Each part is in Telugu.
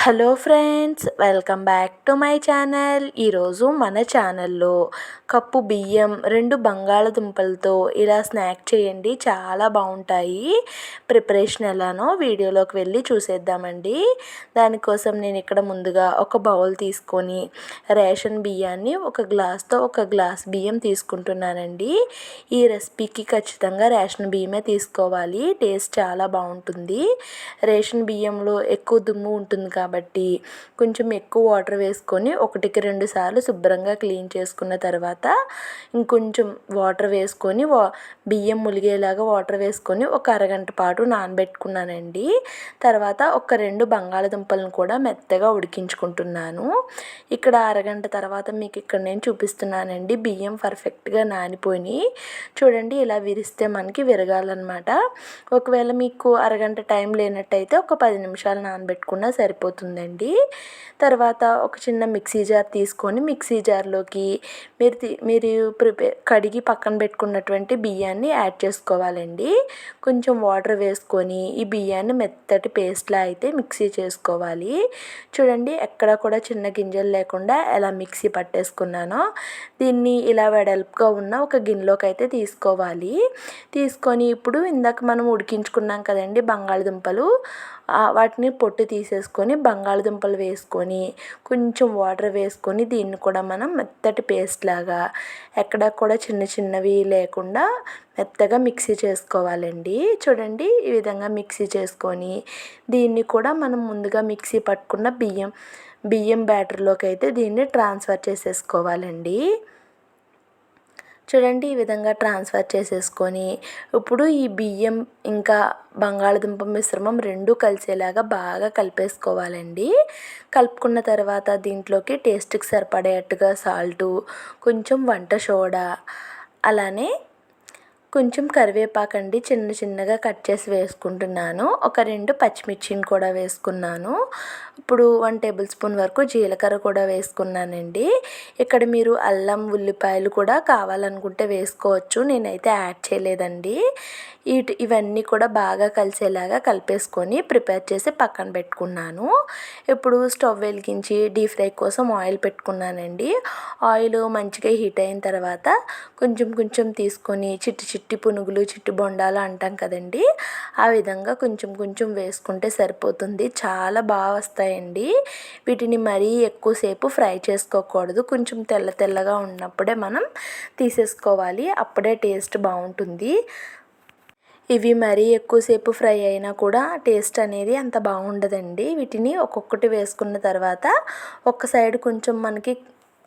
Hello friends, welcome back to my channel. ఈరోజు మన ఛానల్లో కప్పు బియ్యం, 2 బంగాళదుంపలతో ఇలా స్నాక్ చేయండి, చాలా బాగుంటాయి. ప్రిపరేషన్ ఎలానో వీడియోలోకి వెళ్ళి చూసేద్దామండి. దానికోసం నేను ఇక్కడ ముందుగా ఒక బౌల్ తీసుకొని రేషన్ బియ్యాన్ని ఒక గ్లాస్తో ఒక గ్లాస్ బియ్యం తీసుకుంటున్నానండి. ఈ రెసిపీకి ఖచ్చితంగా రేషన్ బియ్యమే తీసుకోవాలి, టేస్ట్ చాలా బాగుంటుంది. రేషన్ బియ్యంలో ఎక్కువ దుమ్ము ఉంటుంది కాబట్టి కొంచెం ఎక్కువ వాటర్ వేసుకొని 1కి 2 సార్లు శుభ్రంగా క్లీన్ చేసుకున్న తర్వాత ఇంకొంచెం వాటర్ వేసుకొని బియ్యం ములిగేలాగా వాటర్ వేసుకొని ఒక అరగంట పాటు నానబెట్టుకున్నానండి. తర్వాత ఒక 2 బంగాళదుంపలను కూడా మెత్తగా ఉడికించుకుంటున్నాను. ఇక్కడ అరగంట తర్వాత మీకు ఇక్కడ నేను చూపిస్తున్నానండి. బియ్యం పర్ఫెక్ట్గా నానిపోయి చూడండి, ఇలా విరిస్తే మనకి విరగాలన్నమాట. ఒకవేళ మీకు అరగంట టైం లేనట్టయితే ఒక 10 నిమిషాలు నానబెట్టుకున్నా సరిపోతుందండి. తర్వాత ఒక చిన్న మిక్సీ జార్ తీసుకొని మిక్సీ జార్లోకి మీరు కడిగి పక్కన పెట్టుకున్నటువంటి బియ్యాన్ని యాడ్ చేసుకోవాలండి. కొంచెం వాటర్ వేసుకొని ఈ బియ్యాన్ని మెత్తటి పేస్ట్లా అయితే మిక్సీ చేసుకోవాలి. చూడండి, ఎక్కడ కూడా చిన్న గింజలు లేకుండా ఎలా మిక్సీ పట్టేసుకున్నానో దీన్ని ఇలా వెడల్పుగా ఉన్న ఒక గిన్నెలోకి అయితే తీసుకోవాలి. తీసుకొని ఇప్పుడు ఇందాక మనం ఉడికించుకున్నాం కదండి బంగాళదుంపలు, వాటిని పొట్టు తీసేసుకొని బంగాళదుంపలు వేసుకొని కొంచెం వాటర్ వేసుకొని దీన్ని కూడా మనం మెత్తటి పేస్ట్ లాగా ఎక్కడ కూడా చిన్న చిన్నవి లేకుండా మెత్తగా మిక్సీ చేసుకోవాలండి. చూడండి, ఈ విధంగా మిక్సీ చేసుకొని దీన్ని కూడా మనం ముందుగా మిక్సీ పట్టుకున్న బియ్యం బ్యాటర్లోకి అయితే దీన్ని ట్రాన్స్ఫర్ చేసేసుకోవాలండి. చూడండి, ఈ విధంగా ట్రాన్స్ఫర్ చేసేసుకొని ఇప్పుడు ఈ బియ్యం ఇంకా బంగాళదుంప మిశ్రమం 2 కలిసేలాగా బాగా కలిపేసుకోవాలండి. కలుపుకున్న తర్వాత దీంట్లోకి టేస్ట్కి సరిపడేట్టుగా సాల్టు, కొంచెం వంట సోడా, అలానే కొంచెం కరివేపాకండి చిన్న చిన్నగా కట్ చేసి వేసుకుంటున్నాను. ఒక 2 పచ్చిమిర్చిని కూడా వేసుకున్నాను. ఇప్పుడు 1 టేబుల్ స్పూన్ వరకు జీలకర్ర కూడా వేసుకున్నానండి. ఇక్కడ మీరు అల్లం, ఉల్లిపాయలు కూడా కావాలనుకుంటే వేసుకోవచ్చు, నేనైతే యాడ్ చేయలేదండి. ఇవన్నీ కూడా బాగా కలిసేలాగా కలిపేసుకొని ప్రిపేర్ చేసి పక్కన పెట్టుకున్నాను. ఇప్పుడు స్టవ్ వెలిగించి డీప్ ఫ్రై కోసం ఆయిల్ పెట్టుకున్నానండి. ఆయిల్ మంచిగా హీట్ అయిన తర్వాత కొంచెం కొంచెం తీసుకొని చిట్టి పునుగులు, చిట్టి బొండాలు అంటాం కదండి, ఆ విధంగా కొంచెం కొంచెం వేసుకుంటే సరిపోతుంది. చాలా బాగా వస్తాయండి. వీటిని మరీ ఎక్కువసేపు ఫ్రై చేసుకోకూడదు, కొంచెం తెల్లగా ఉన్నప్పుడే మనం తీసేసుకోవాలి, అప్పుడే టేస్ట్ బాగుంటుంది. ఇవి మరీ ఎక్కువసేపు ఫ్రై అయినా కూడా టేస్ట్ అనేది అంత బాగుండదండి. వీటిని ఒక్కొక్కటి వేసుకున్న తర్వాత ఒక సైడ్ కొంచెం మనకి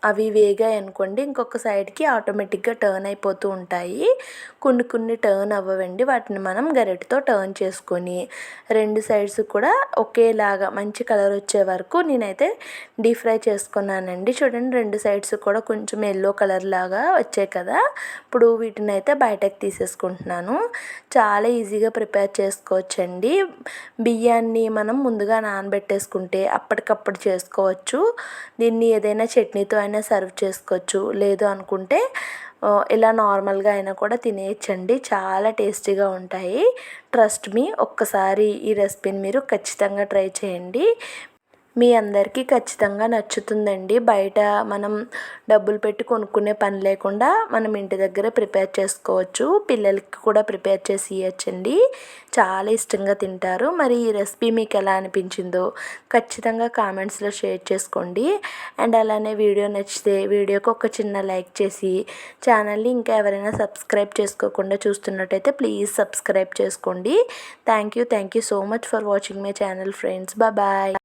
అవి వేగాయి అనుకోండి, ఇంకొక సైడ్కి ఆటోమేటిక్గా టర్న్ అయిపోతూ ఉంటాయి. కొన్ని టర్న్ అవ్వవండి, వాటిని మనం గరిటెతో టర్న్ చేసుకొని 2 సైడ్స్ కూడా ఒకేలాగా మంచి కలర్ వచ్చే వరకు నేనైతే డీప్ ఫ్రై చేసుకున్నానండి. చూడండి, 2 సైడ్స్ కూడా కొంచెం ఎల్లో కలర్ లాగా వచ్చాయి కదా. ఇప్పుడు వీటిని అయితే బయటకు తీసేసుకుంటున్నాను. చాలా ఈజీగా ప్రిపేర్ చేసుకోవచ్చండి. బియ్యాన్ని మనం ముందుగా నానబెట్టేసుకుంటే అప్పటికప్పుడు చేసుకోవచ్చు. దీన్ని ఏదైనా చట్నీతో అయినా సర్వ్ చేసుకోవచ్చు, లేదు అనుకుంటే ఇలా నార్మల్గా అయినా కూడా తినేయచ్చండి. చాలా టేస్టీగా ఉంటాయి. ట్రస్ట్ మీ, ఒక్కసారి ఈ రెసిపీని మీరు ఖచ్చితంగా ట్రై చేయండి, మీ అందరికీ ఖచ్చితంగా నచ్చుతుందండి. బయట మనం డబ్బులు పెట్టి కొనుక్కునే పని లేకుండా మనం ఇంటి దగ్గర ప్రిపేర్ చేసుకోవచ్చు. పిల్లలకి కూడా ప్రిపేర్ చేసి ఇవ్వచ్చండి, చాలా ఇష్టంగా తింటారు. మరి ఈ రెసిపీ మీకు ఎలా అనిపించిందో ఖచ్చితంగా కామెంట్స్లో షేర్ చేసుకోండి. అండ్ అలానే వీడియో నచ్చితే వీడియోకి ఒక చిన్న లైక్ చేసి ఛానల్ని ఇంకా ఎవరైనా సబ్స్క్రైబ్ చేసుకోకుండా చూస్తున్నట్టయితే ప్లీజ్ సబ్స్క్రైబ్ చేసుకోండి. Thank you so much for watching my channel friends. Bye.